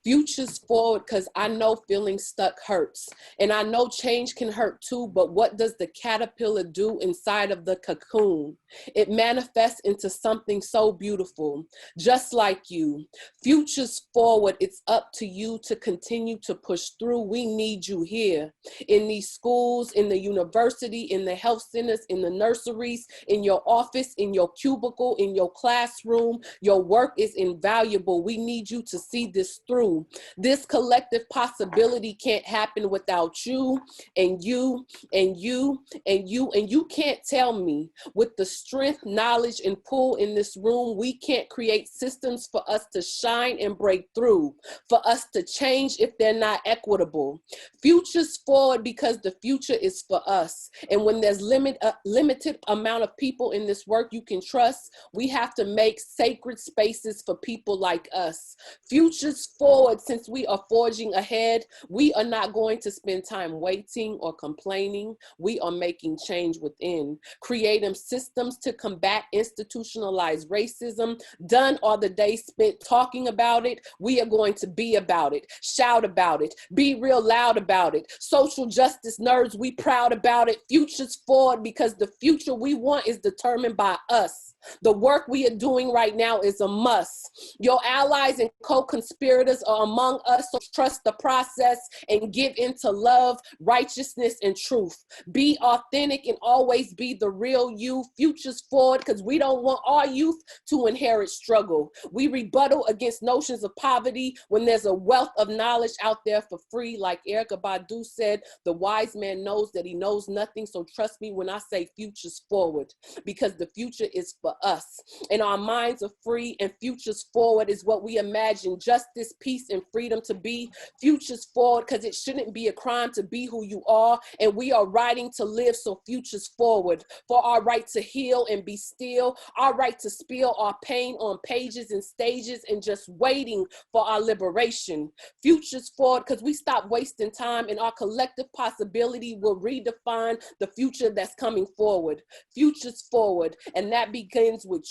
Futures forward, because I know feeling stuck hurts. And I know change can hurt too, but what does the caterpillar do inside of the cocoon? It manifests into something so beautiful, just like you. Futures forward, it's up to you to continue to push through. We need you here in these schools, in the university, in the health centers, in the nurseries, in your office, in your cubicle, in your classroom. Your work is invaluable. We need you to see this through. This collective possibility can't happen without you and you and you and you. And you can't tell me with the strength, knowledge, and pull in this room, we can't create systems for us to shine and break through, for us to change if they're not equitable. Futures forward, because the future is for us. And when there's limited amount of people in this work you can trust, we have to make sacred spaces for people like us. Futures forward, since we are forging ahead, we are not going to spend time waiting or complaining. We are making change within, creating systems to combat institutionalized racism. Done are the days spent talking about it. We are going to be about it, shout about it, be real loud about it. Social justice nerds, we proud about it. Futures forward, because the future we want is determined by us. The work we are doing right now is a must. Your allies and co-conspirators are among us, so trust the process and give into love, righteousness, and truth. Be authentic and always be the real you. Futures forward, because we don't want our youth to inherit struggle. We rebuttal against notions of poverty when there's a wealth of knowledge out there for free. Like Erykah Badu said, the wise man knows that he knows nothing, so trust me when I say futures forward, because the future is for us. And our minds are free, and futures forward is what we imagine justice, peace, and freedom to be. Futures forward, because it shouldn't be a crime to be who you are, and we are writing to live, so futures forward. For our right to heal and be still, our right to spill our pain on pages and stages, and just waiting for our liberation. Futures forward, because we stop wasting time, and our collective possibility will redefine the future that's coming forward. Futures forward, and that begins with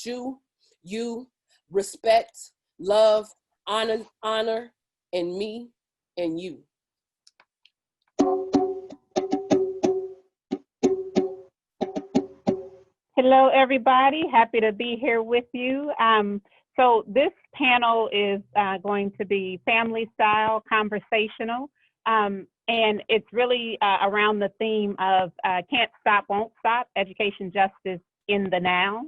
you, respect, love, honor, and me and you. Hello, everybody. Happy to be here with you. So this panel is going to be family style, conversational, and it's really around the theme of can't stop, won't stop, education justice in the now,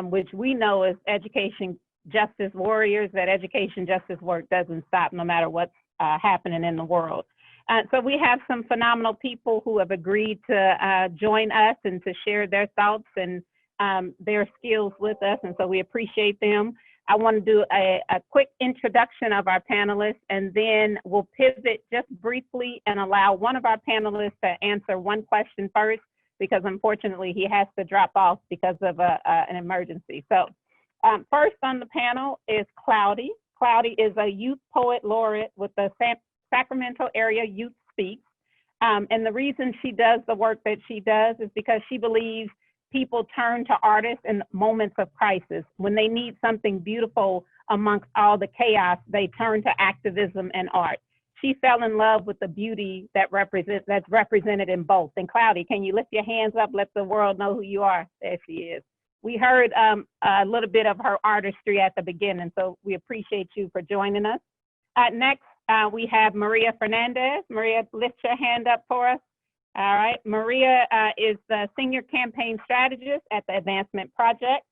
which we know as education justice warriors, that education justice work doesn't stop no matter what's happening in the world. So we have some phenomenal people who have agreed to join us and to share their thoughts and their skills with us, and so we appreciate them. I want to do a quick introduction of our panelists, and then we'll pivot just briefly and allow one of our panelists to answer one question first, because unfortunately he has to drop off because of an emergency. So first on the panel is Cloudy. Cloudy is a youth poet laureate with the Sacramento Area Youth Speaks. And the reason she does the work that she does is because she believes people turn to artists in moments of crisis. When they need something beautiful amongst all the chaos, they turn to activism and art. She fell in love with the beauty that's represented in both. And Cloudy, can you lift your hands up, let the world know who you are? There she is. We heard a little bit of her artistry at the beginning, so we appreciate you for joining us. Next, we have Maria Fernandez. Maria, lift your hand up for us. All right, Maria is the Senior Campaign Strategist at the Advancement Project.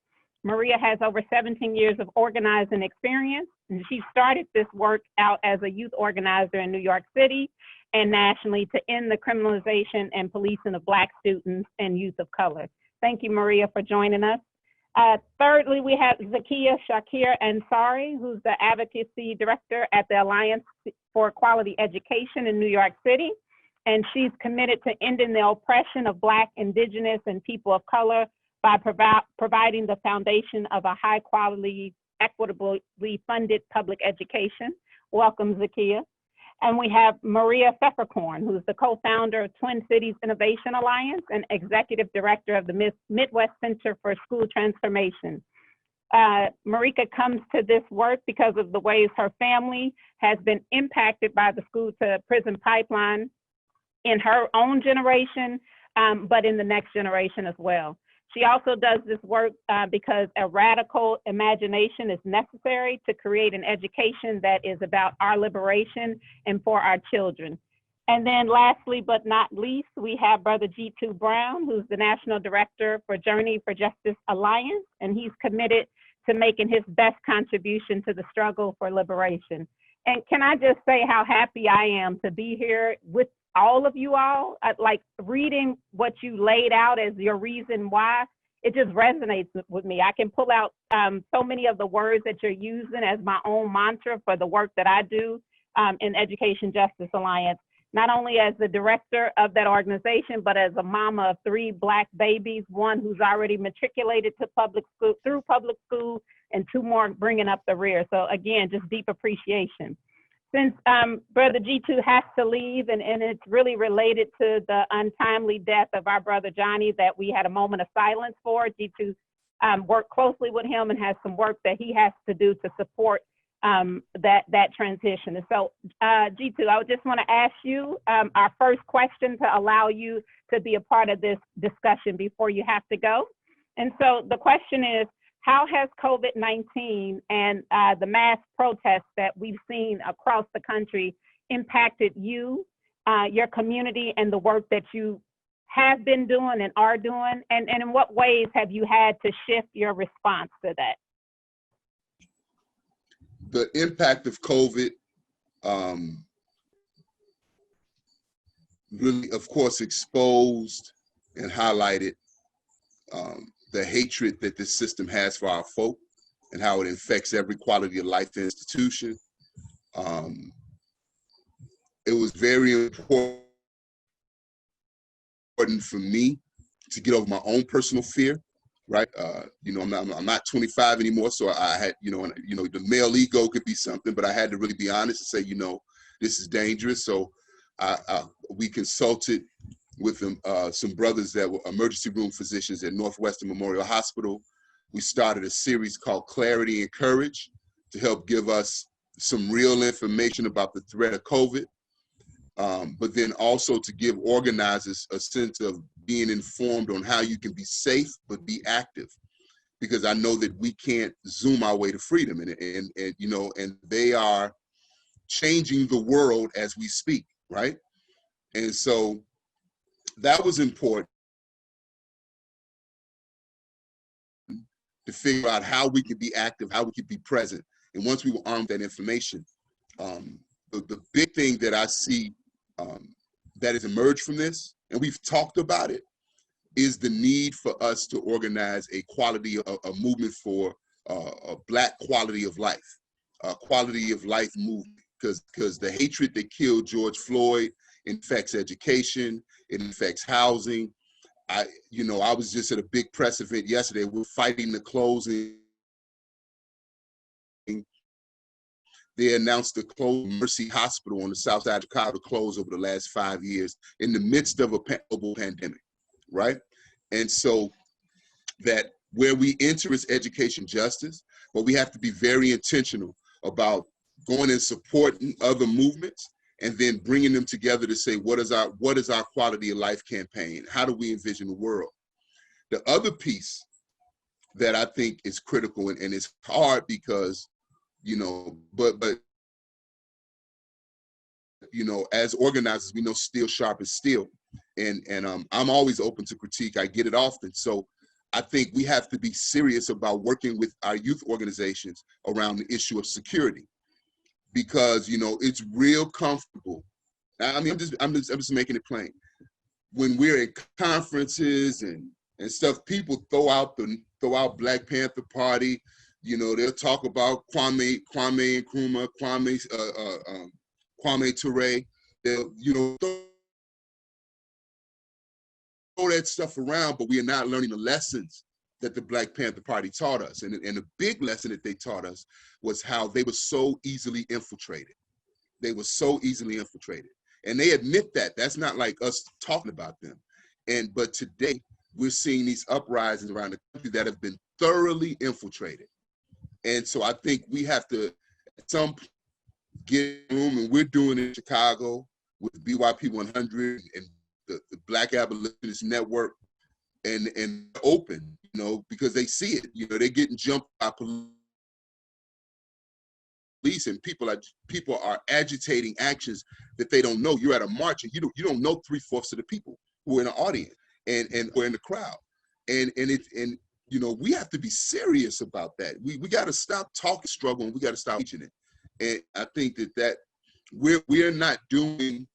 Maria has over 17 years of organizing experience, and she started this work out as a youth organizer in New York City and nationally to end the criminalization and policing of Black students and youth of color. Thank you, Maria, for joining us. Thirdly, we have Zakiyah Ansari, who's the Advocacy Director at the Alliance for Quality Education in New York City. And she's committed to ending the oppression of Black, Indigenous, and people of color by providing the foundation of a high quality, equitably funded public education. Welcome, Zakiyah. And we have Maria Pfefferkorn, who's the co-founder of Twin Cities Innovation Alliance and executive director of the Midwest Center for School Transformation. Marika comes to this work because of the ways her family has been impacted by the school to prison pipeline in her own generation, but in the next generation as well. She also does this work because a radical imagination is necessary to create an education that is about our liberation and for our children. And then lastly, but not least, we have Brother Jitu Brown, who's the National Director for Journey for Justice Alliance, and he's committed to making his best contribution to the struggle for liberation. And can I just say how happy I am to be here with all of you all? Like reading what you laid out as your reason why, it just resonates with me. I can pull out so many of the words that you're using as my own mantra for the work that I do in Education Justice Alliance, not only as the director of that organization, but as a mama of 3 Black babies, one who's already matriculated to public school, through public school, and 2 more bringing up the rear. So again, just deep appreciation. Since Brother Jitu has to leave, and it's really related to the untimely death of our brother Johnny that we had a moment of silence for, Jitu worked closely with him and has some work that he has to do to support that transition. And so Jitu, I just want to ask you our first question to allow you to be a part of this discussion before you have to go. And so the question is, how has COVID-19 and the mass protests that we've seen across the country impacted you, your community, and the work that you have been doing and are doing? And in what ways have you had to shift your response to that? The impact of COVID really, of course, exposed and highlighted the hatred that this system has for our folk and how it infects every quality of life institution. It was very important for me to get over my own personal fear, right? You know, I'm not 25 anymore, so I had, the male ego could be something, but I had to really be honest and say, this is dangerous. So we consulted with some brothers that were emergency room physicians at Northwestern Memorial Hospital. We started a series called Clarity and Courage to help give us some real information about the threat of COVID, but then also to give organizers a sense of being informed on how you can be safe but be active, because I know that we can't Zoom our way to freedom, and they are changing the world as we speak, right? And so that was important to figure out how we could be active, how we could be present. And once we were armed with that information, the big thing that I see that has emerged from this, and we've talked about it, is the need for us to organize a movement for a Black quality of life, a quality of life movement, because the hatred that killed George Floyd infects education, it infects housing. I was just at a big press event yesterday. We're fighting the closing. They announced the close of Mercy Hospital on the south side of Chicago to close over the last 5 years in the midst of a global pandemic, right? And so that where we enter is education justice, but we have to be very intentional about going and supporting other movements and then bringing them together to say, what is our quality of life campaign? How do we envision the world? The other piece that I think is critical, and it's hard because, as organizers, we know steel sharp as steel. And I'm always open to critique. I get it often. So I think we have to be serious about working with our youth organizations around the issue of security, because it's real comfortable. I mean, I'm just making it plain. When we're at conferences and stuff, people throw out Black Panther Party. They'll talk about Kwame Nkrumah, Kwame Ture. They'll throw that stuff around, but we are not learning the lessons that the Black Panther Party taught us. And the big lesson that they taught us was how they were so easily infiltrated. They were so easily infiltrated. And they admit that. That's not like us talking about them. But today, we're seeing these uprisings around the country that have been thoroughly infiltrated. And so I think we have to, at some point, get room, and we're doing it in Chicago with BYP 100 and the Black Abolitionist Network, and open, you know, because they see it. You know, they're getting jumped by police, and people are agitating actions that they don't know. You're at a march, and you don't know 3/4 of the people who are in the audience and we're in the crowd, and you know, we have to be serious about that. We got to stop talking struggle, and we got to stop teaching it. And I think that we're not doing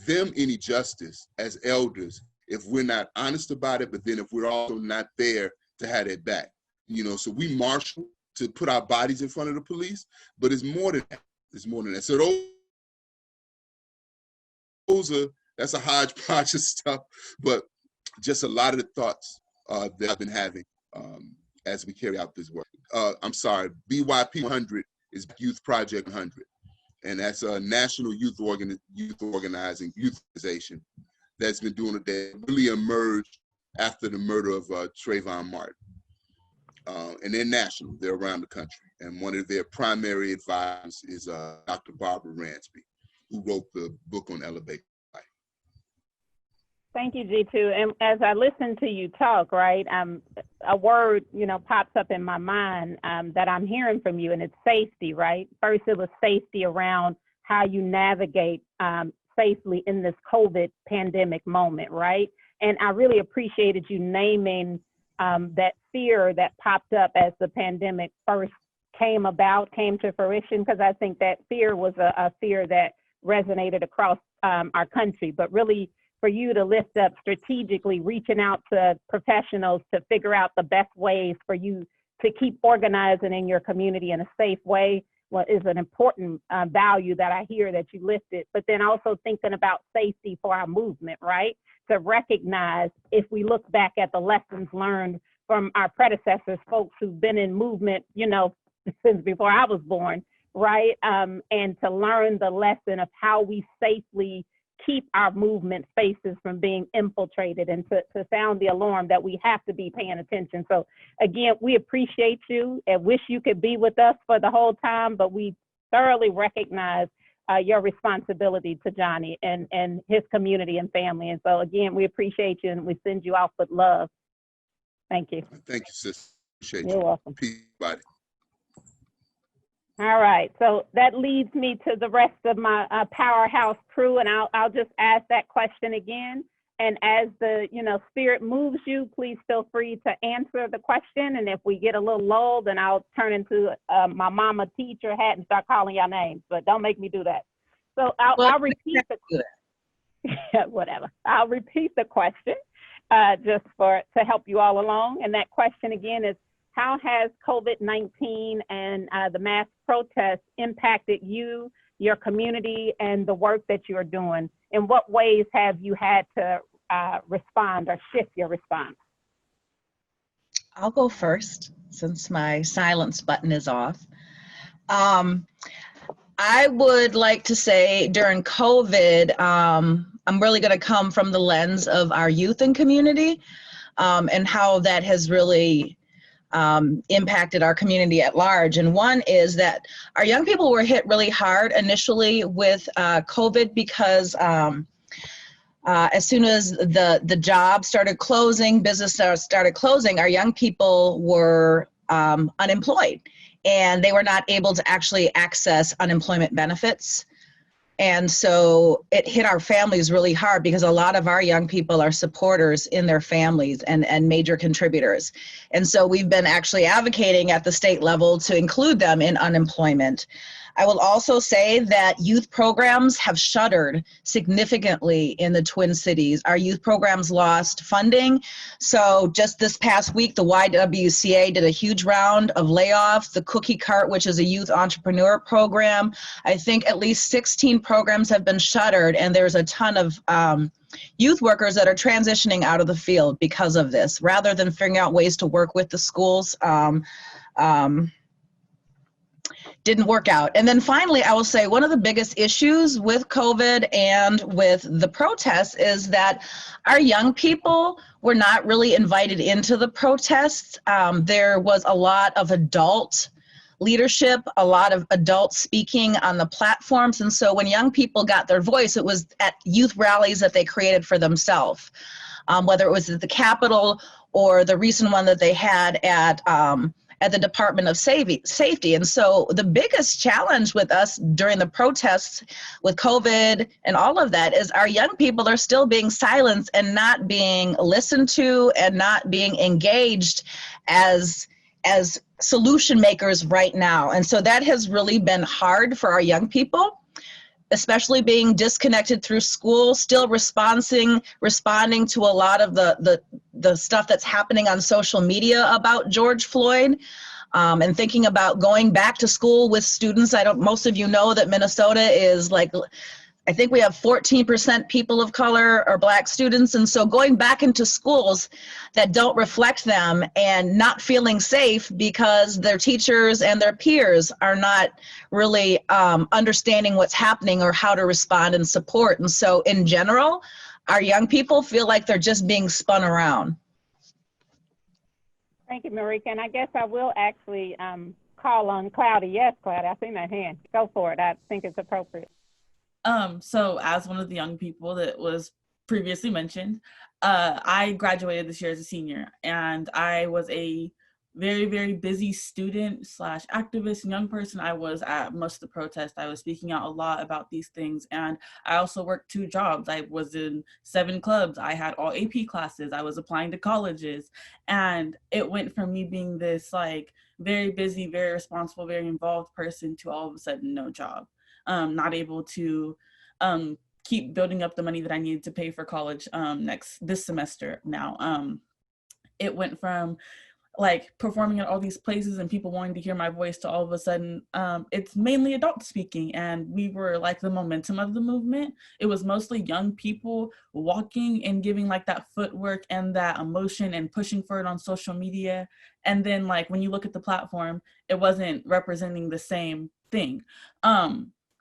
them any justice as elders if we're not honest about it, but then if we're also not there to have their back. You know, so we marshal to put our bodies in front of the police, but it's more than that. It's more than that. So that's a hodgepodge of stuff, but just a lot of the thoughts that I've been having as we carry out this work. I'm sorry, BYP 100 is Youth Project 100, and that's a national youth organization that's been doing it, that really emerged after the murder of Trayvon Martin. And they're national, they're around the country. And one of their primary advisors is Dr. Barbara Ransby, who wrote the book on Elevate. Thank you, Jitu. And as I listen to you talk, right, a word, you know, pops up in my mind that I'm hearing from you, and it's safety, right? First, it was safety around how you navigate safely in this COVID pandemic moment, right? And I really appreciated you naming that fear that popped up as the pandemic first came to fruition, because I think that fear was a fear that resonated across our country, but really for you to lift up strategically reaching out to professionals to figure out the best ways for you to keep organizing in your community in a safe way, well, is an important value that I hear that you listed. But then also thinking about safety for our movement, right? To recognize, if we look back at the lessons learned from our predecessors, folks who've been in movement, you know, since before I was born, right? And to learn the lesson of how we safely keep our movement spaces from being infiltrated, and to sound the alarm that we have to be paying attention. So again, we appreciate you and wish you could be with us for the whole time, but we thoroughly recognize your responsibility to Johnny and his community and family. And so again, we appreciate you and we send you off with love. Thank you. Thank you, sis. Appreciate you. You're welcome. Peace, buddy. All right, so that leads me to the rest of my powerhouse crew, and I'll just ask that question again. And as the spirit moves you, please feel free to answer the question. And if we get a little lull, then I'll turn into my mama teacher hat and start calling your names. But don't make me do that. So I'll repeat whatever. I'll repeat the question just to help you all along. And that question again is, how has COVID-19 and the mass protests impacted you, your community, and the work that you are doing? In what ways have you had to respond or shift your response? I'll go first since my silence button is off. I would like to say during COVID, I'm really going to come from the lens of our youth and community and how that has really impacted our community at large. And one is that our young people were hit really hard initially with COVID because as soon as the jobs started closing, business started closing, our young people were unemployed and they were not able to actually access unemployment benefits. And so it hit our families really hard because a lot of our young people are supporters in their families and major contributors. And so we've been actually advocating at the state level to include them in unemployment. I will also say that youth programs have shuttered significantly in the Twin Cities. Our youth programs lost funding. So just this past week, the YWCA did a huge round of layoffs. The Cookie Cart, which is a youth entrepreneur program, I think at least 16 programs have been shuttered, and there's a ton of youth workers that are transitioning out of the field because of this, rather than figuring out ways to work with the schools. Didn't work out. And then finally, I will say one of the biggest issues with COVID and with the protests is that our young people were not really invited into the protests. There was a lot of adult leadership, a lot of adults speaking on the platforms. And so when young people got their voice, it was at youth rallies that they created for themselves, whether it was at the Capitol or the recent one that they had at the Department of Safety. And so the biggest challenge with us during the protests with COVID and all of that is our young people are still being silenced and not being listened to and not being engaged as solution makers right now. And so that has really been hard for our young people, especially being disconnected through school, still responding to a lot of the stuff that's happening on social media about George Floyd, and thinking about going back to school with students. Most of you know that Minnesota is like, I think we have 14% people of color or Black students. And so going back into schools that don't reflect them and not feeling safe because their teachers and their peers are not really understanding what's happening or how to respond and support. And so in general, our young people feel like they're just being spun around. Thank you, Marika. And I guess I will actually call on Cloudy. Yes, Cloudy, I see that hand. Go for it. I think it's appropriate. So as one of the young people that was previously mentioned, I graduated this year as a senior, and I was a very, very busy student slash activist and young person. I was at most of the protests. I was speaking out a lot about these things. And I also worked 2 jobs. I was in 7 clubs. I had all AP classes. I was applying to colleges. And it went from me being this like very busy, very responsible, very involved person to all of a sudden no job. Not able to keep building up the money that I needed to pay for college this semester now. It went from like performing at all these places and people wanting to hear my voice to all of a sudden it's mainly adults speaking, and we were like the momentum of the movement. It was mostly young people walking and giving like that footwork and that emotion and pushing for it on social media. And then like when you look at the platform, it wasn't representing the same thing.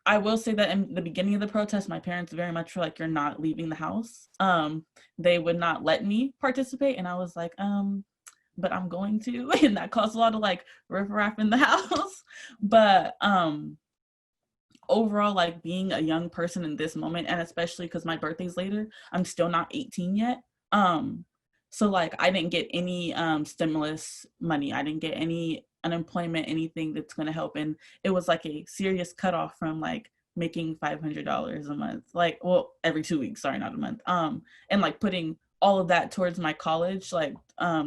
I will say that in the beginning of the protest, my parents very much were like, you're not leaving the house. They would not let me participate. And I was like, but I'm going to, and that caused a lot of like riffraff in the house. But overall, like being a young person in this moment, and especially because my birthday's later, I'm still not 18 yet. So like I didn't get any stimulus money. I didn't get any unemployment, anything that's going to help. And it was like a serious cutoff from like making $500 a month, like, well, every 2 weeks, sorry, not a month. And like putting all of that towards my college, like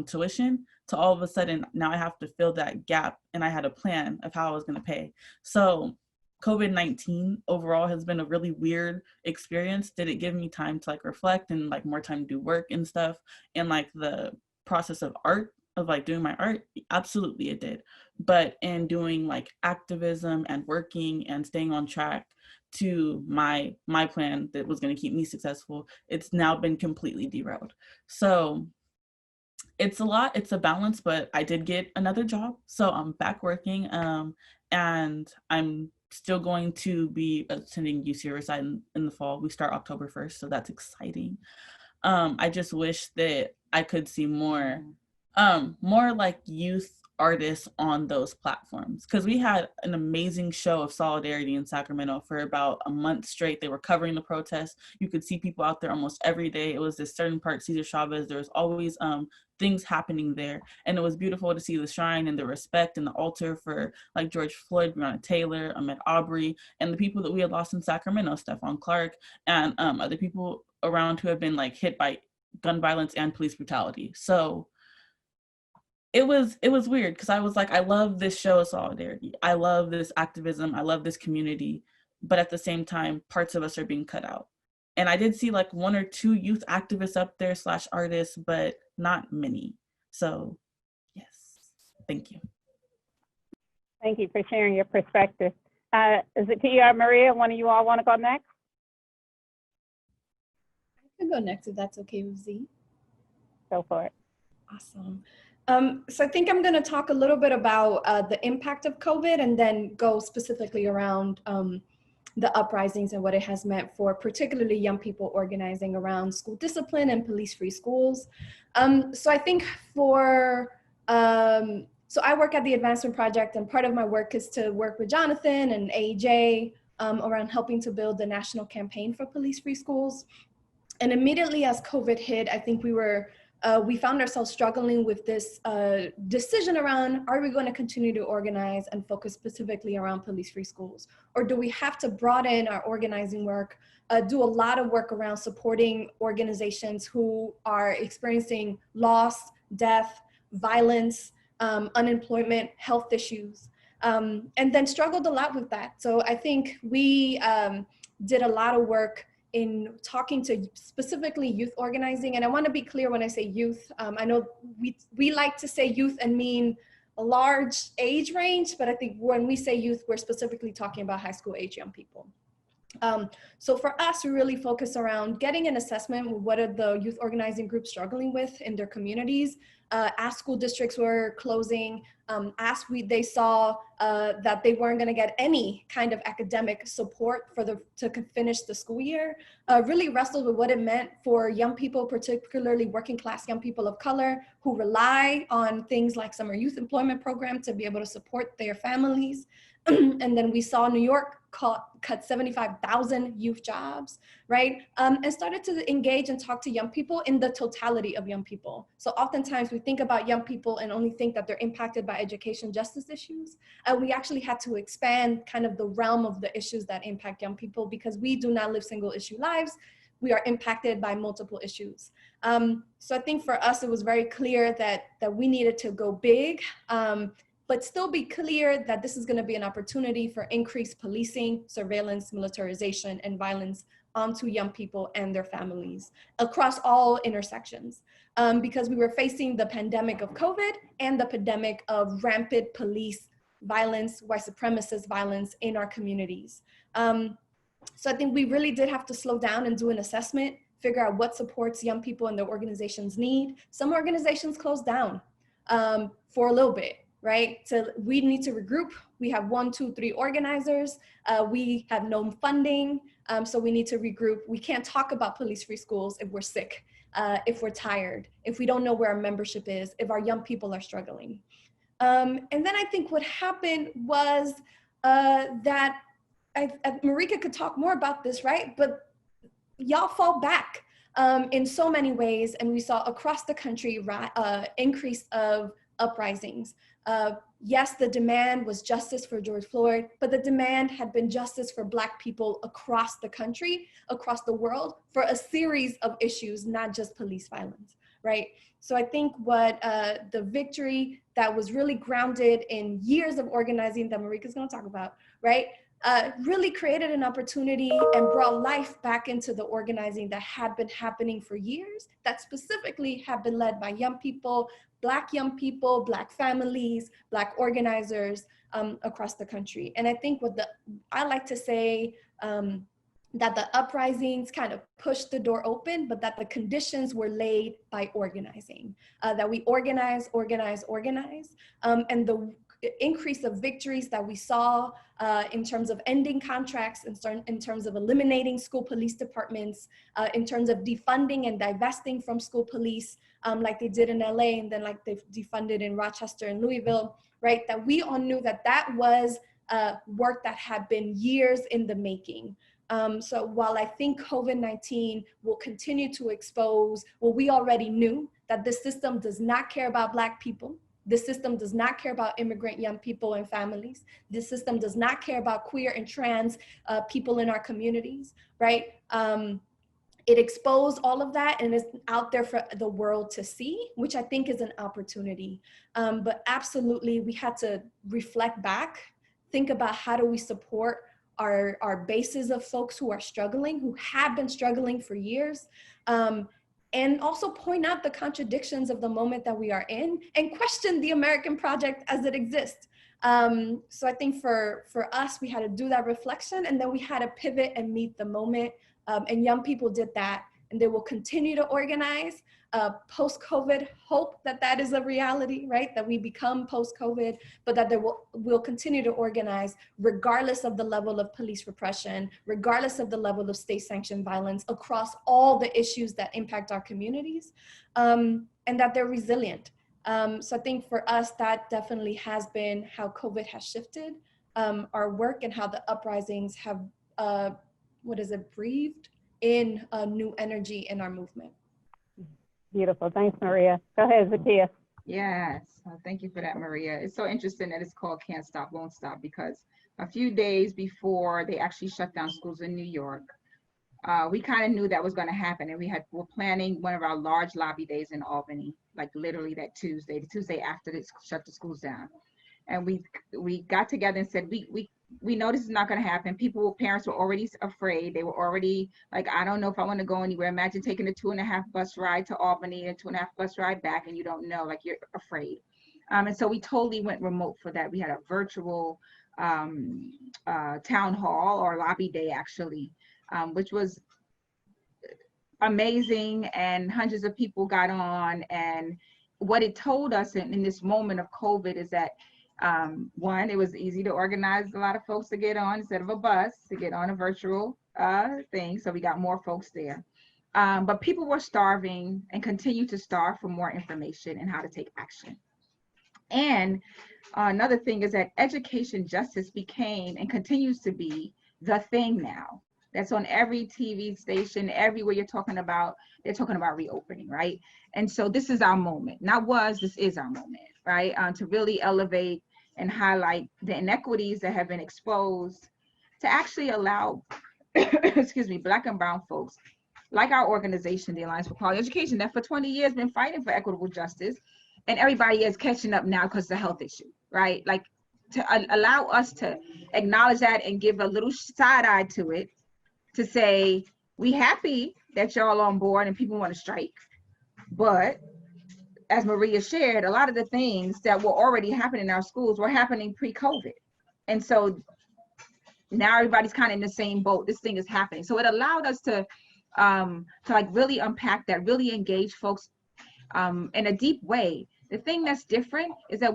tuition, to all of a sudden now I have to fill that gap, and I had a plan of how I was going to pay. So COVID-19 overall has been a really weird experience. Did it give me time to like reflect and like more time to do work and stuff, and like the process of art, of like doing my art? Absolutely it did. But in doing like activism and working and staying on track to my plan that was going to keep me successful, it's now been completely derailed. So it's a lot, it's a balance, but I did get another job, so I'm back working, and I'm still going to be attending UC Riverside in the fall. We start October 1st, so that's exciting. I just wish that I could see more like youth artists on those platforms, because we had an amazing show of solidarity in Sacramento for about a month straight. They were covering the protests. You could see people out there almost every day. It was this certain part, Cesar Chavez. There was always things happening there, and it was beautiful to see the shrine and the respect and the altar for like George Floyd, Breonna Taylor, Ahmaud Arbery, and the people that we had lost in Sacramento, Stephon Clark, and other people around who have been like hit by gun violence and police brutality. So it was weird, because I was like, I love this show of solidarity. I love this activism. I love this community. But at the same time, parts of us are being cut out. And I did see like 1 or 2 youth activists up there / artists, but not many. So yes, thank you. Thank you for sharing your perspective. Zakiyah or Maria, one of you all want to go next? I could go next if that's okay with Z. Go for it. Awesome. So I think I'm going to talk a little bit about the impact of COVID, and then go specifically around the uprisings and what it has meant for particularly young people organizing around school discipline and police-free schools. So I think for So I work at the Advancement Project, and part of my work is to work with Jonathan and AJ around helping to build the national campaign for police-free schools. And immediately as COVID hit, I think we found ourselves struggling with this decision around, are we going to continue to organize and focus specifically around police-free schools? Or do we have to broaden our organizing work, do a lot of work around supporting organizations who are experiencing loss, death, violence, unemployment, health issues, and then struggled a lot with that. So I think we did a lot of work in talking to specifically youth organizing. And I want to be clear when I say youth. I know we like to say youth and mean a large age range, but I think when we say youth, we're specifically talking about high school age young people. So for us, we really focus around getting an assessment of what are the youth organizing groups struggling with in their communities, as school districts were closing, as they saw that they weren't going to get any kind of academic support to finish the school year, really wrestled with what it meant for young people, particularly working class young people of color who rely on things like summer youth employment program to be able to support their families. And then we saw New York cut 75,000 youth jobs, right? And started to engage and talk to young people in the totality of young people. So oftentimes we think about young people and only think that they're impacted by education justice issues. We actually had to expand kind of the realm of the issues that impact young people, because we do not live single issue lives. We are impacted by multiple issues. So I think for us, it was very clear that we needed to go big, but still be clear that this is going to be an opportunity for increased policing, surveillance, militarization, and violence onto young people and their families across all intersections. Because we were facing the pandemic of COVID and the pandemic of rampant police violence, white supremacist violence in our communities. So I think we really did have to slow down and do an assessment, figure out what supports young people and their organizations need. Some organizations closed down for a little bit. Right? So we need to regroup. We have 1, 2, 3 organizers. We have no funding. So we need to regroup. We can't talk about police-free schools if we're sick, if we're tired, if we don't know where our membership is, if our young people are struggling. And then I think what happened was that Marika could talk more about this, right? But y'all fall back in so many ways. And we saw across the country increase of uprisings. Yes, the demand was justice for George Floyd, but the demand had been justice for Black people across the country, across the world, for a series of issues, not just police violence, right? So I think what the victory that was really grounded in years of organizing that Marika's gonna talk about, right? Really created an opportunity and brought life back into the organizing that had been happening for years, that specifically have been led by young people, Black young people, Black families, Black organizers across the country. And I think I like to say that the uprisings kind of pushed the door open, but that the conditions were laid by organizing, that we organize, and the increase of victories that we saw in terms of ending contracts, in terms of eliminating school police departments, in terms of defunding and divesting from school police, like they did in LA, and then like they've defunded in Rochester and Louisville, right? That we all knew that was work that had been years in the making. So while I think COVID-19 will continue to expose what we already knew, that the system does not care about Black people, the system does not care about immigrant young people and families. The system does not care about queer and trans people in our communities, right? It exposed all of that and is out there for the world to see, which I think is an opportunity. But absolutely, we had to reflect back, think about how do we support our bases of folks who are struggling, who have been struggling for years, and also point out the contradictions of the moment that we are in and question the American project as it exists. So I think for us, we had to do that reflection, and then we had to pivot and meet the moment. And young people did that, and they will continue to organize. Post-COVID, hope that is a reality, right? That we become post-COVID, but that we'll continue to organize regardless of the level of police repression, regardless of the level of state-sanctioned violence across all the issues that impact our communities, and that they're resilient. So I think for us, that definitely has been how COVID has shifted our work and how the uprisings have, breathed in new energy in our movement. Beautiful. Thanks, Maria. Go ahead, Zakiyah. Yes, thank you for that, Maria. It's so interesting that it's called Can't Stop, Won't Stop, because a few days before they actually shut down schools in New York, we kind of knew that was going to happen, and we're planning one of our large lobby days in Albany, like literally that Tuesday, the Tuesday after they shut the schools down. And we got together and said, we know this is not going to happen. Parents were already afraid. They were already like, I don't know if I want to go anywhere. Imagine taking a 2.5 bus ride to Albany and 2.5 bus ride back, and you don't know, like you're afraid. And so we totally went remote for that. We had a virtual town hall or lobby day actually, which was amazing, and hundreds of people got on. And what it told us in this moment of COVID is that one, it was easy to organize a lot of folks to get on instead of a bus, to get on a virtual thing. So we got more folks there. But people were starving and continue to starve for more information and how to take action. And another thing is that education justice became and continues to be the thing now. That's on every TV station, everywhere they're talking about reopening, right? And so this is our moment. This is our moment, right? To really elevate and highlight the inequities that have been exposed, to actually allow, excuse me, Black and brown folks, like our organization, the Alliance for Quality Education, that for 20 years been fighting for equitable justice, and everybody is catching up now because it's a health issue, right? Like, to allow us to acknowledge that and give a little side eye to it, to say, we happy that y'all on board and people want to strike, but as Maria shared, a lot of the things that were already happening in our schools were happening pre-COVID. And so now everybody's kind of in the same boat. This thing is happening. So it allowed us to like really unpack that, really engage folks in a deep way. The thing that's different is that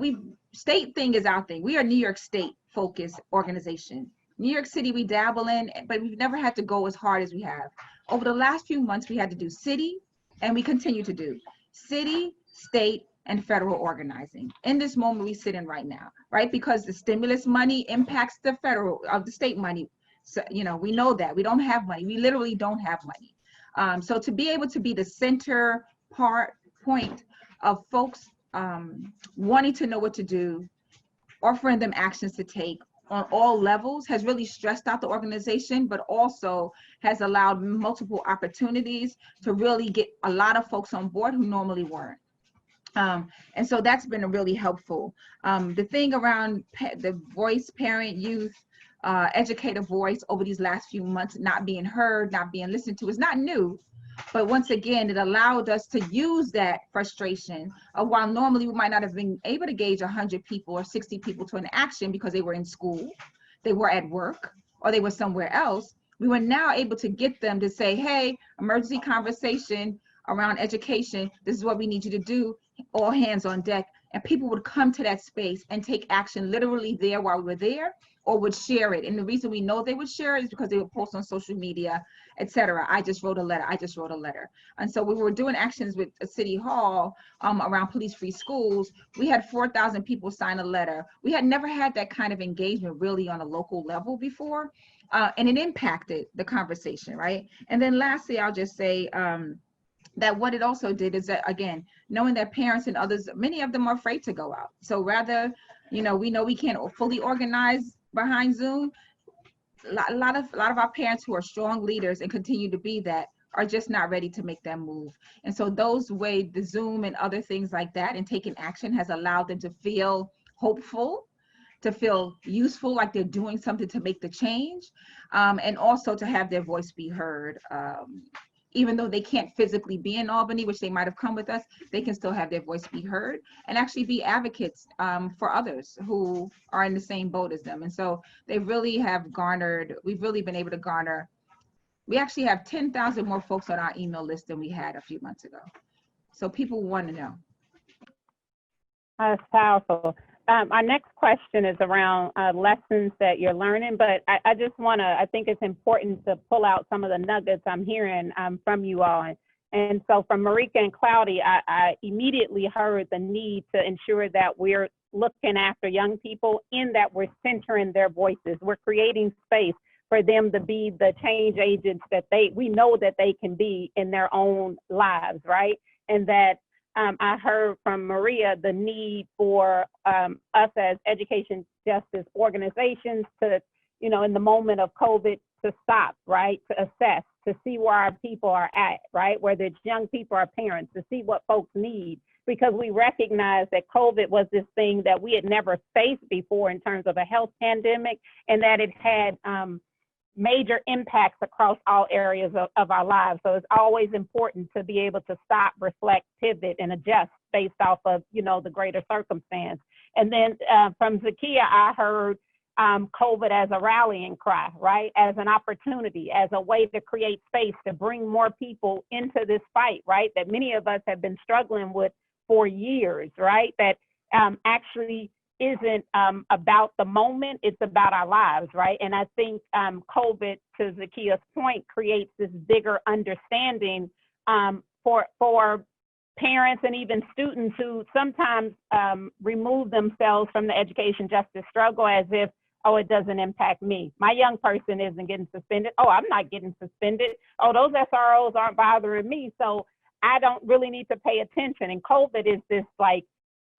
state thing is our thing. We are New York State focused organization. New York City we dabble in, but we've never had to go as hard as we have. Over the last few months, we had to do city, and we continue to do city, state, and federal organizing. In this moment we sit in right now, right? Because the stimulus money impacts the state money. So, we know that we don't have money. We literally don't have money. So to be able to be the center point of folks wanting to know what to do, offering them actions to take on all levels, has really stressed out the organization, but also has allowed multiple opportunities to really get a lot of folks on board who normally weren't. And so that's been really helpful. The thing around the voice, parent, youth, educator voice over these last few months not being heard, not being listened to is not new. But once again, it allowed us to use that frustration of, while normally we might not have been able to gauge 100 people or 60 people to an action because they were in school, they were at work, or they were somewhere else, we were now able to get them to say, hey, emergency conversation around education, this is what we need you to do, all hands on deck. And people would come to that space and take action literally there while we were there, or would share it. And the reason we know they would share it is because they would post on social media, etc. I just wrote a letter. And so we were doing actions with City Hall around police-free schools. We had 4,000 people sign a letter. We had never had that kind of engagement really on a local level before. And it impacted the conversation, right? And then lastly, I'll just say, that what it also did is that, again, knowing that parents and others, many of them are afraid to go out. So rather, we know we can't fully organize behind Zoom. A lot of our parents who are strong leaders and continue to be that are just not ready to make that move. And so those ways, the Zoom and other things like that, and taking action has allowed them to feel hopeful, to feel useful, like they're doing something to make the change, and also to have their voice be heard. Even though they can't physically be in Albany, which they might have come with us, they can still have their voice be heard and actually be advocates for others who are in the same boat as them. And so they really have garnered, we've really been able to garner, we actually have 10,000 more folks on our email list than we had a few months ago. So people want to know. That's powerful. Our next question is around lessons that you're learning, but I think it's important to pull out some of the nuggets I'm hearing from you all. And so from Marika and Cloudy, I immediately heard the need to ensure that we're looking after young people, in that we're centering their voices. We're creating space for them to be the change agents that we know that they can be in their own lives, right? And that I heard from Maria the need for us as education justice organizations to, you know, in the moment of COVID, to stop, right? To assess, to see where our people are at, right? Whether it's young people or parents, to see what folks need, because we recognize that COVID was this thing that we had never faced before in terms of a health pandemic, and that it had major impacts across all areas of our lives. So it's always important to be able to stop, reflect, pivot, and adjust based off of, you know, the greater circumstance. And then from Zakiyah, I heard COVID as a rallying cry, right? As an opportunity, as a way to create space to bring more people into this fight, right? That many of us have been struggling with for years, right? That actually isn't about the moment, it's about our lives, right? And I think COVID, to Zakiyah's point, creates this bigger understanding for parents and even students who sometimes remove themselves from the education justice struggle as if, oh, it doesn't impact me. My young person isn't getting suspended. Oh, I'm not getting suspended. Oh, those SROs aren't bothering me, so I don't really need to pay attention. And COVID is this like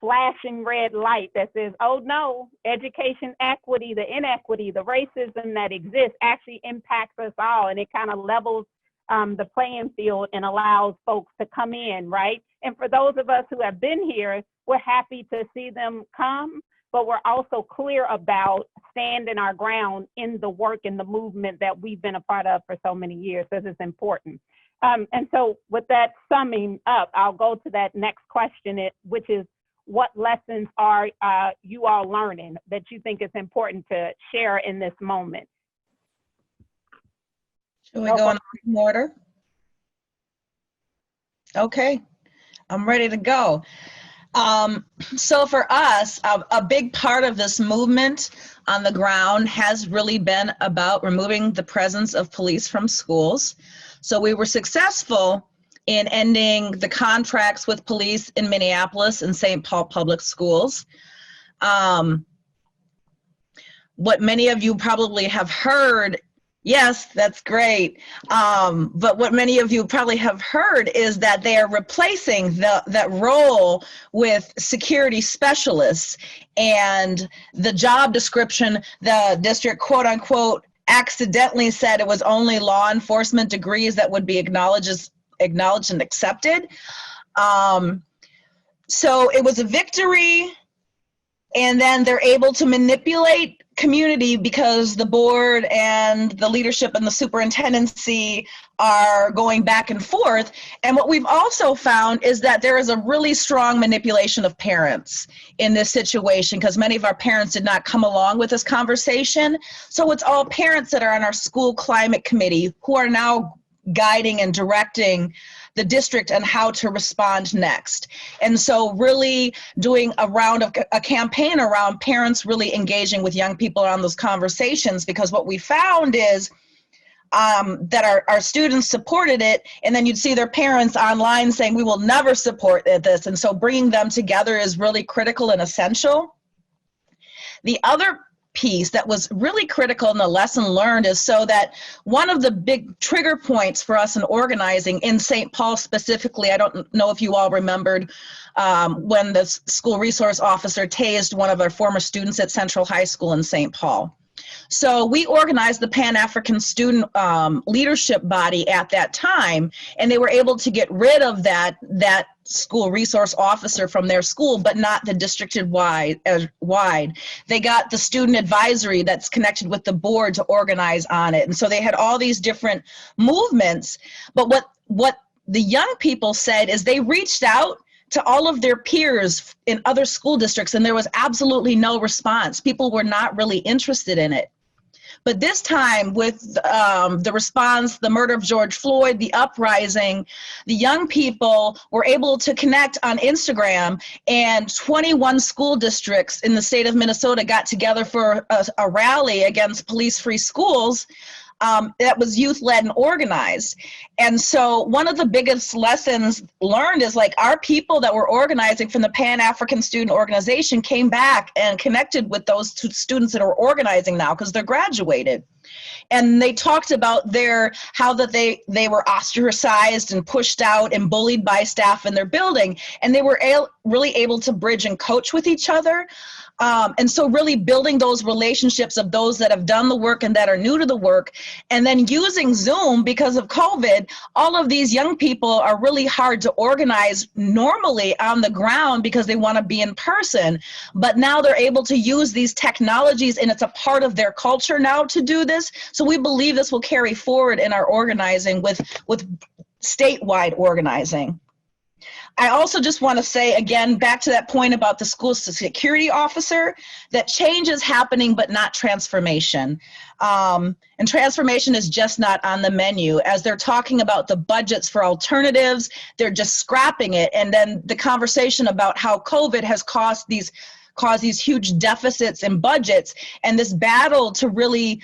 flashing red light that says, oh no, education equity, the inequity, the racism that exists actually impacts us all. And it kind of levels the playing field and allows folks to come in, right? And for those of us who have been here, we're happy to see them come, but we're also clear about standing our ground in the work and the movement that we've been a part of for so many years, because it's important. And so with that summing up, I'll go to that next question, which is, what lessons are you all learning that you think is important to share in this moment? Should we go in order? Okay, I'm ready to go. So for us, a big part of this movement on the ground has really been about removing the presence of police from schools. So we were successful in ending the contracts with police in Minneapolis and St. Paul public schools. What many of you probably have heard, yes, that's great. But what many of you probably have heard is that they are replacing that role with security specialists, and the job description, the district quote unquote accidentally said it was only law enforcement degrees that would be acknowledged and accepted. So it was a victory, and then they're able to manipulate community because the board and the leadership and the superintendency are going back and forth. And what we've also found is that there is a really strong manipulation of parents in this situation, because many of our parents did not come along with this conversation. So it's all parents that are on our school climate committee who are now guiding and directing the district on how to respond next. And so really doing a campaign around parents really engaging with young people around those conversations, because what we found is that our students supported it, and then you'd see their parents online saying, we will never support this. And so bringing them together is really critical and essential. The other piece that was really critical in the lesson learned is so that one of the big trigger points for us in organizing in St. Paul specifically, I don't know if you all remembered when the school resource officer tased one of our former students at Central High School in St. Paul. So we organized the Pan-African Student Leadership Body at that time, and they were able to get rid of that school resource officer from their school, but not the district-wide. They got the student advisory that's connected with the board to organize on it. And so they had all these different movements, but what the young people said is they reached out to all of their peers in other school districts, and there was absolutely no response. People were not really interested in it. But this time, with the response, the murder of George Floyd, the uprising, the young people were able to connect on Instagram, and 21 school districts in the state of Minnesota got together for a rally against police-free schools. that was youth-led and organized. And so one of the biggest lessons learned is like our people that were organizing from the Pan-African Student Organization came back and connected with those students that are organizing now because they're graduated. And they talked about how that they were ostracized and pushed out and bullied by staff in their building. And they were really able to bridge and coach with each other. And so really building those relationships of those that have done the work and that are new to the work, and then using Zoom because of COVID, all of these young people are really hard to organize normally on the ground because they want to be in person. But now they're able to use these technologies and it's a part of their culture now to do this. So we believe this will carry forward in our organizing with statewide organizing. I also just want to say, again, back to that point about the school security officer, that change is happening, but not transformation. And transformation is just not on the menu. As they're talking about the budgets for alternatives, they're just scrapping it. And then the conversation about how COVID has caused these huge deficits in budgets, and this battle to really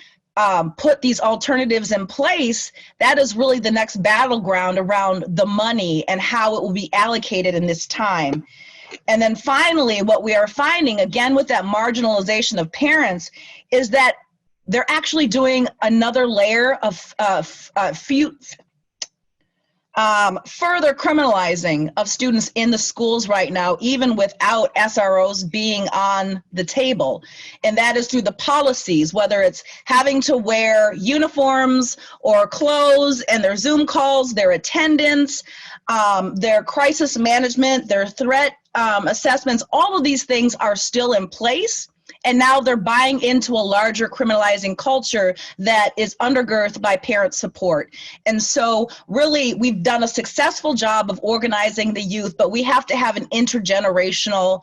put these alternatives in place, that is really the next battleground around the money and how it will be allocated in this time. And then finally, what we are finding, again, with that marginalization of parents, is that they're actually doing another layer of further criminalizing of students in the schools right now, even without SROs being on the table. And that is through the policies, whether it's having to wear uniforms or clothes, and their Zoom calls, their attendance, their crisis management, their threat assessments, all of these things are still in place. And now they're buying into a larger criminalizing culture that is undergirded by parent support. And so really, we've done a successful job of organizing the youth, but we have to have an intergenerational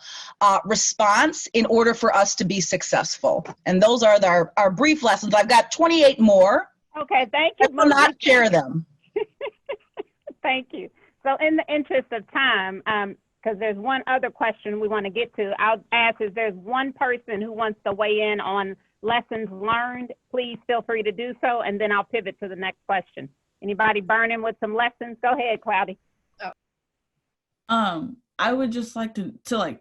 response in order for us to be successful. And those are our brief lessons. I've got 28 more. Okay, thank you. I will not share them. Thank you. So in the interest of time, because there's one other question we want to get to. I'll ask if there's one person who wants to weigh in on lessons learned, please feel free to do so, and then I'll pivot to the next question. Anybody burning with some lessons? Go ahead, Cloudy. I would just like to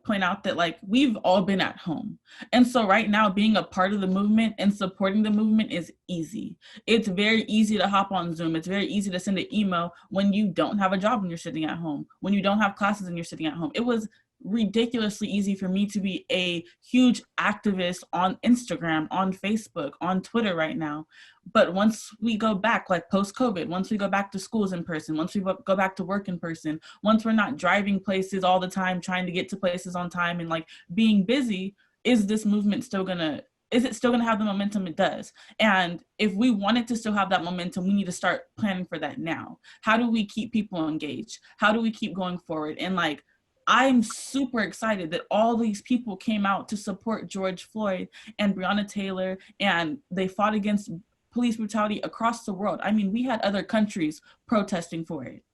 point out that like we've all been at home. And so right now being a part of the movement and supporting the movement is easy. It's very easy to hop on Zoom. It's very easy to send an email when you don't have a job and you're sitting at home, when you don't have classes and you're sitting at home. It was ridiculously easy for me to be a huge activist on Instagram, on Facebook, on Twitter right now. But once we go back, like post-COVID, once we go back to schools in person, once we go back to work in person, once we're not driving places all the time, trying to get to places on time and like being busy, is this movement still gonna have the momentum it does? And if we want it to still have that momentum, we need to start planning for that now. How do we keep people engaged? How do we keep going forward? And like, I'm super excited that all these people came out to support George Floyd and Breonna Taylor, and they fought against police brutality across the world. I mean, we had other countries protesting for it.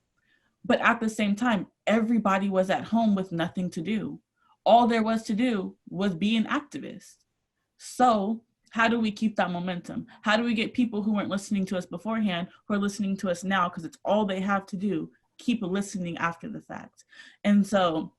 But at the same time, everybody was at home with nothing to do. All there was to do was be an activist. So how do we keep that momentum? How do we get people who weren't listening to us beforehand, who are listening to us now, because it's all they have to do, keep listening after the fact? And so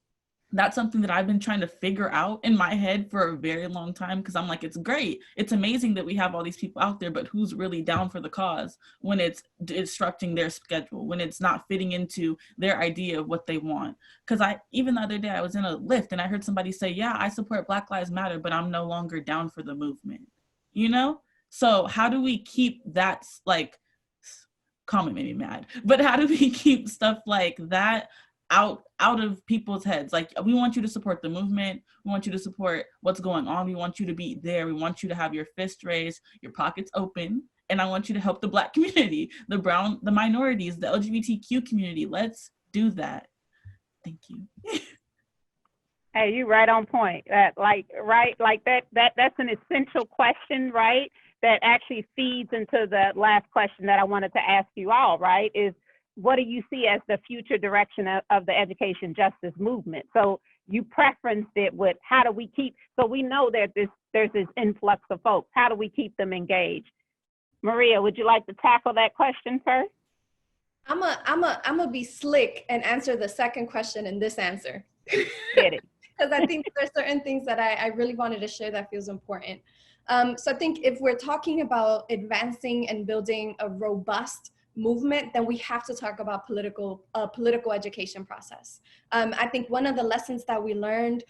that's something that I've been trying to figure out in my head for a very long time, because I'm like, it's great. It's amazing that we have all these people out there, but who's really down for the cause when it's disrupting their schedule, when it's not fitting into their idea of what they want? Because even the other day I was in a Lyft and I heard somebody say, yeah, I support Black Lives Matter, but I'm no longer down for the movement, you know? So how do we keep that, like, comment made me mad, but how do we keep stuff like that out of people's heads? Like, we want you to support the movement. We want you to support what's going on. We want you to be there. We want you to have your fist raised, your pockets open. And I want you to help the Black community, the brown, the minorities, the LGBTQ community. Let's do that. Thank you. Hey, you right on point. That's an essential question, right? That actually feeds into the last question that I wanted to ask you all, right? Is what do you see as the future direction of the education justice movement? So you preferenced it with how do we keep, so we know that there's this influx of folks. How do we keep them engaged? Maria, would you like to tackle that question first? I'm a be slick and answer the second question in this answer. Get it. Because I think there's certain things that I really wanted to share that feels important. So I think if we're talking about advancing and building a robust movement, then we have to talk about political education process. I think one of the lessons that we learned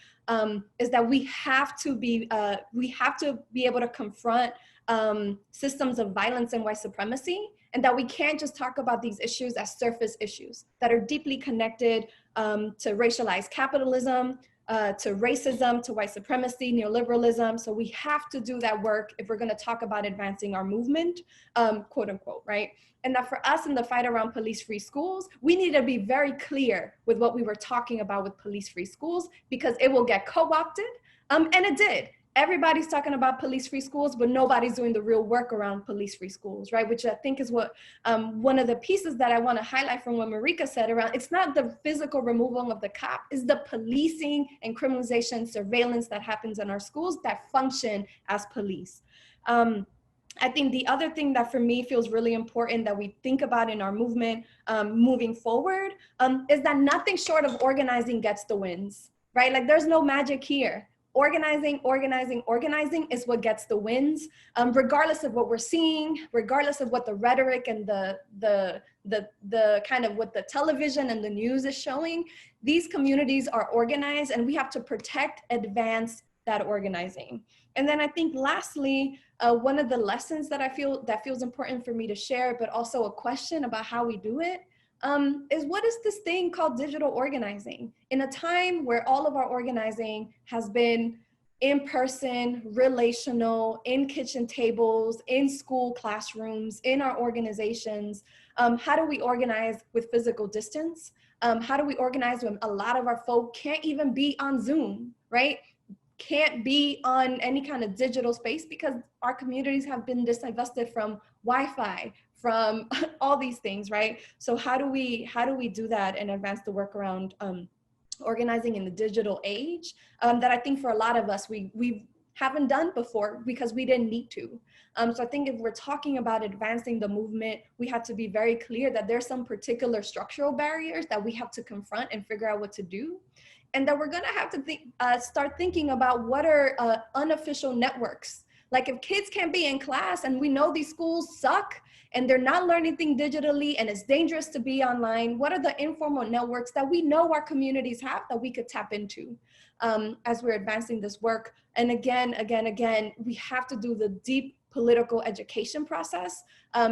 is that we have to be able to confront systems of violence and white supremacy, and that we can't just talk about these issues as surface issues that are deeply connected to racialized capitalism, to racism, to white supremacy, neoliberalism. So we have to do that work if we're going to talk about advancing our movement, quote unquote, right? And that for us in the fight around police-free schools, we need to be very clear with what we were talking about with police-free schools, because it will get co-opted, and it did. Everybody's talking about police-free schools, but nobody's doing the real work around police-free schools, right? Which I think is what one of the pieces that I want to highlight from what Marika said around, it's not the physical removal of the cop, it's the policing and criminalization surveillance that happens in our schools that function as police. I think the other thing that for me feels really important that we think about in our movement moving forward is that nothing short of organizing gets the wins, right? Like there's no magic here. Organizing is what gets the wins, regardless of what we're seeing, regardless of what the rhetoric and the kind of what the television and the news is showing. These communities are organized, and we have to protect, advance that organizing. And then I think lastly, one of the lessons that I feel that feels important for me to share, but also a question about how we do it, is what is this thing called digital organizing? In a time where all of our organizing has been in person, relational, in kitchen tables, in school classrooms, in our organizations, how do we organize with physical distance? How do we organize when a lot of our folk can't even be on Zoom, right? Can't be on any kind of digital space because our communities have been disinvested from Wi-Fi, from all these things, right? So how do we do that and advance the work around organizing in the digital age that I think for a lot of us we haven't done before because we didn't need to. So I think if we're talking about advancing the movement, we have to be very clear that there's some particular structural barriers that we have to confront and figure out what to do. And that we're gonna have to start thinking about what are unofficial networks. Like if kids can't be in class and we know these schools suck and they're not learning things digitally and it's dangerous to be online, what are the informal networks that we know our communities have that we could tap into as we're advancing this work? And again, we have to do the deep political education process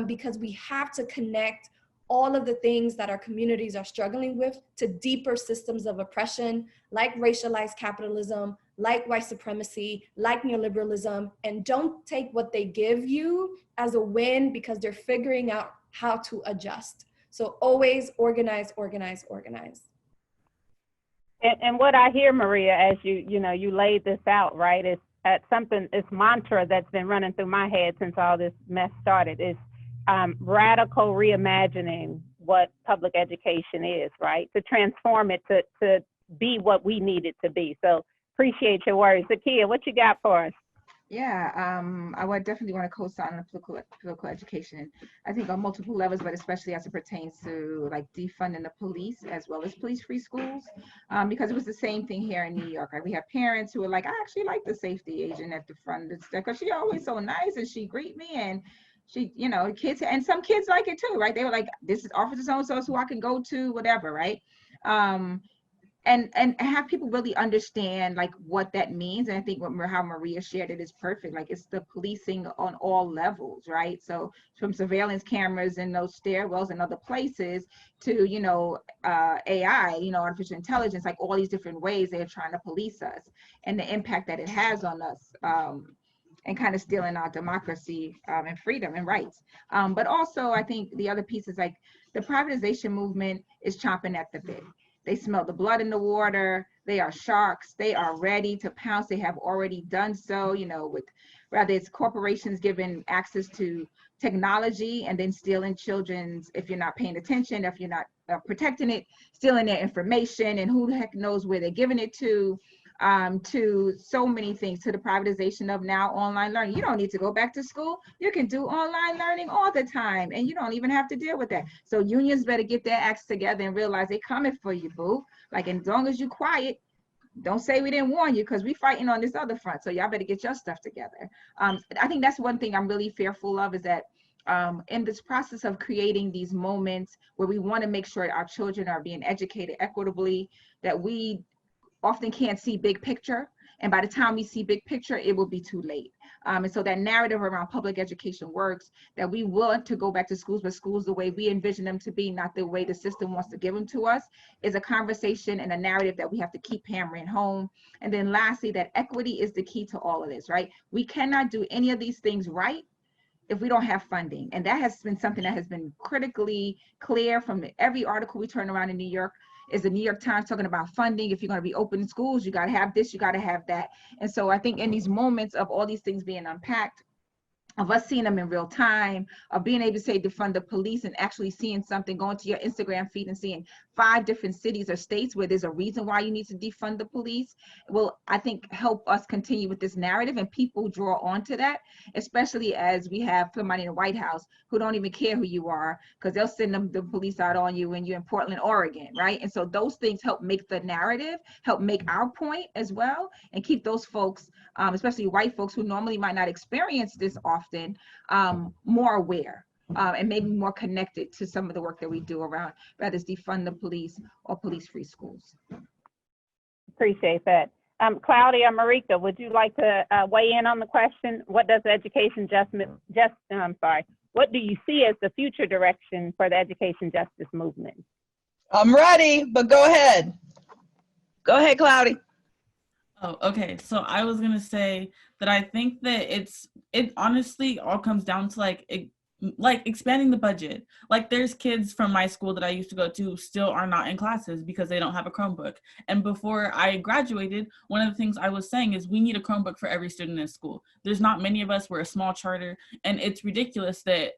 because we have to connect all of the things that our communities are struggling with to deeper systems of oppression, like racialized capitalism, like white supremacy, like neoliberalism, and don't take what they give you as a win because they're figuring out how to adjust. So always organize. And what I hear, Maria, as you laid this out, right, is something, this mantra that's been running through my head since all this mess started is radical reimagining what public education is, right? To transform it to be what we need it to be. So appreciate your words. Zakiyah, what you got for us? Yeah, I would definitely want to co-sign on political education. I think on multiple levels, but especially as it pertains to like defunding the police as well as police-free schools, because it was the same thing here in New York. Right? We have parents who are like, I actually like the safety agent at the front of the because she always so nice and she greet me and she, kids, and some kids like it too, right? They were like, this is Officer so-and-so, who I can go to, whatever, right? And have people really understand like what that means. And I think how Maria shared it is perfect. Like it's the policing on all levels, right? So from surveillance cameras in those stairwells and other places to, AI, artificial intelligence, like all these different ways they're trying to police us and the impact that it has on us. And kind of stealing our democracy and freedom and rights. But also, I think the other piece is like the privatization movement is chomping at the bit. They smell the blood in the water. They are sharks. They are ready to pounce. They have already done so, with rather it's corporations giving access to technology and then stealing children's, if you're not paying attention, if you're not protecting it, stealing their information and who the heck knows where they're giving it to. to so many things, to the privatization of now online learning. You don't need to go back to school. You can do online learning all the time, and you don't even have to deal with that. So unions better get their acts together and realize they're coming for you, boo. Like, as long as you quiet, don't say we didn't warn you, because we fighting on this other front. So y'all better get your stuff together. I think that's one thing I'm really fearful of, is that in this process of creating these moments where we want to make sure our children are being educated equitably, that we often can't see big picture. And by the time we see big picture, it will be too late. And so that narrative around public education works, that we want to go back to schools, but schools the way we envision them to be, not the way the system wants to give them to us, is a conversation and a narrative that we have to keep hammering home. And then lastly, that equity is the key to all of this, right? We cannot do any of these things right if we don't have funding. And that has been something that has been critically clear from every article we turn around in New York. Is the New York Times talking about funding? If you're going to be opening schools, you got to have this, you got to have that. And so I think in these moments of all these things being unpacked, of us seeing them in real time, of being able to say defund the police, and actually seeing something, going to your Instagram feed and seeing 5 different cities or states where there's a reason why you need to defund the police, will, I think, help us continue with this narrative, and people draw onto that, especially as we have somebody in the White House who don't even care who you are, because they'll send the police out on you when you're in Portland, Oregon, right? And so those things help make the narrative, help make our point as well, and keep those folks, especially white folks who normally might not experience this often, more aware. And maybe more connected to some of the work that we do around, whether it's defund the police or police-free schools. Appreciate that. Claudia, Marika, would you like to weigh in on the question? What does education what do you see as the future direction for the education justice movement? I'm ready, but go ahead. Go ahead, Claudia. Oh, okay. So I was gonna say that I think that it honestly all comes down to like expanding the budget. Like, there's kids from my school that I used to go to still are not in classes because they don't have a Chromebook. And before I graduated, one of the things I was saying is we need a Chromebook for every student in school. There's not many of us, we're a small charter, and it's ridiculous that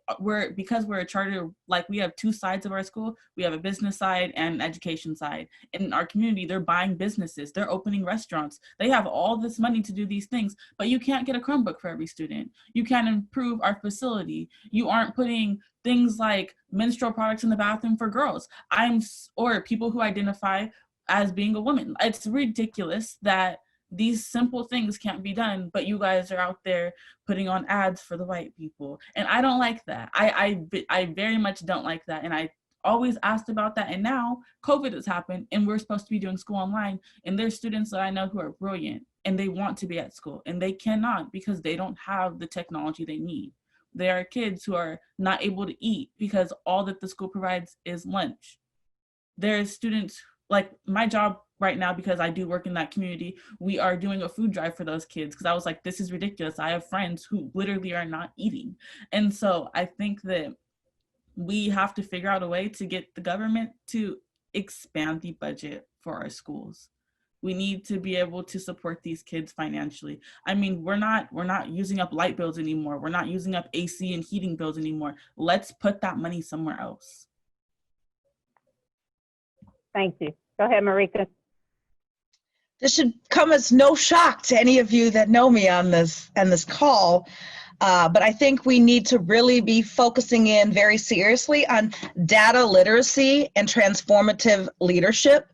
because we're a charter, like, we have 2 sides of our school. We have a business side and an education side. In our community, they're buying businesses, they're opening restaurants, they have all this money to do these things, but you can't get a Chromebook for every student. You can't improve our facility. You aren't putting things like menstrual products in the bathroom for girls, or people who identify as being a woman. It's ridiculous that these simple things can't be done, but you guys are out there putting on ads for the white people. And I don't like that. I very much don't like that. And I always asked about that. And now COVID has happened and we're supposed to be doing school online. And there's students that I know who are brilliant and they want to be at school and they cannot because they don't have the technology they need. There are kids who are not able to eat because all that the school provides is lunch. There's students, like my job right now, because I do work in that community, we are doing a food drive for those kids because I was like, this is ridiculous. I have friends who literally are not eating. And so I think that we have to figure out a way to get the government to expand the budget for our schools. We need to be able to support these kids financially. I mean, we're not using up light bills anymore. We're not using up AC and heating bills anymore. Let's put that money somewhere else. Thank you. Go ahead, Marika. This should come as no shock to any of you that know me on this call, but I think we need to really be focusing in very seriously on data literacy and transformative leadership.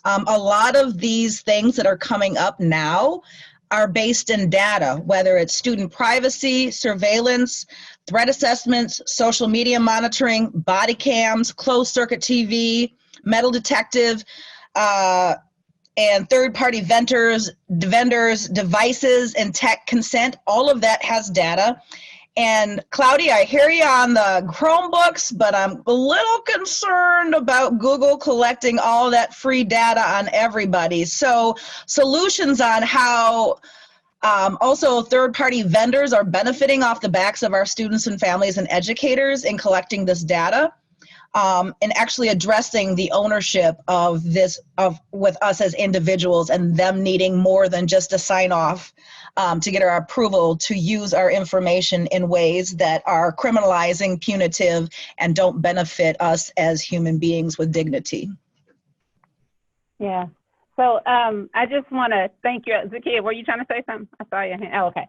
A lot of these things that are coming up now are based in data, whether it's student privacy, surveillance, threat assessments, social media monitoring, body cams, closed circuit TV, metal detective, and third-party vendors, devices, and tech consent. All of that has data. And Claudia, I hear you on the Chromebooks, but I'm a little concerned about Google collecting all that free data on everybody. So solutions on how also third-party vendors are benefiting off the backs of our students and families and educators in collecting this data. And actually addressing the ownership of this with us as individuals and them needing more than just a sign off to get our approval to use our information in ways that are criminalizing, punitive, and don't benefit us as human beings with dignity. Yeah. So I just want to thank you. Zakiyah, were you trying to say something? I saw your hand. Oh, okay.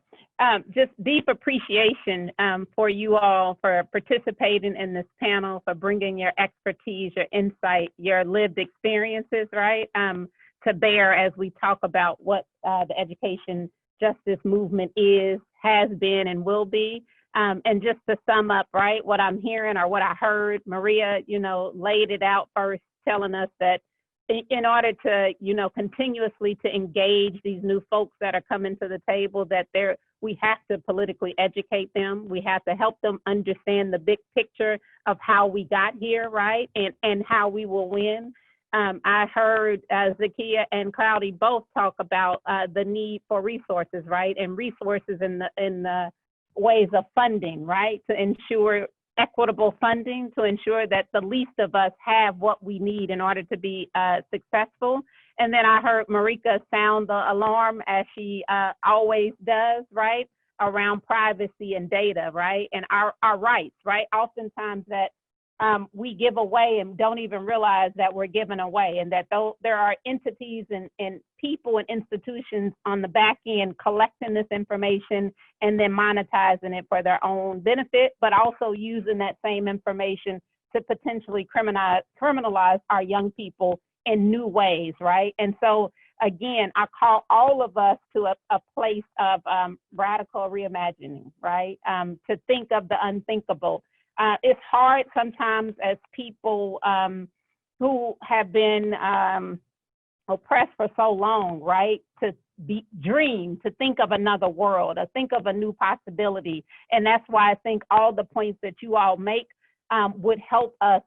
Just deep appreciation for you all for participating in this panel, for bringing your expertise, your insight, your lived experiences, right, to bear as we talk about what the education justice movement is, has been, and will be. And just to sum up, right, what I'm hearing or what I heard, Maria, you know, laid it out first, telling us that in order to, you know, continuously to engage these new folks that are coming to the table, that we have to politically educate them. We have to help them understand the big picture of how we got here, right, and how we will win. I heard Zakiyah and Cloudy both talk about the need for resources, right, and resources in the ways of funding, right, to ensure equitable funding, to ensure that the least of us have what we need in order to be successful. And then I heard Marika sound the alarm, as she always does, right, around privacy and data, right, and our rights, right, oftentimes that we give away and don't even realize that we're giving away, and that there are entities and people and institutions on the back end collecting this information and then monetizing it for their own benefit, but also using that same information to potentially criminalize our young people in new ways, right? And so again, I call all of us to a place of radical reimagining, right? To think of the unthinkable. It's hard sometimes as people who have been oppressed for so long, right, to dream, to think of another world, or think of a new possibility. And that's why I think all the points that you all make would help us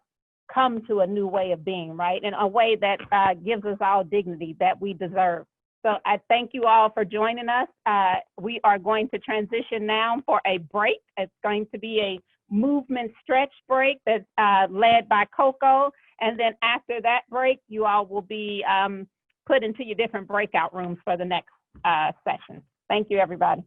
come to a new way of being, right, in a way that gives us all dignity that we deserve. So I thank you all for joining us. We are going to transition now for a break. It's going to be a movement stretch break that's led by Coco. And then after that break, you all will be put into your different breakout rooms for the next session. Thank you, everybody.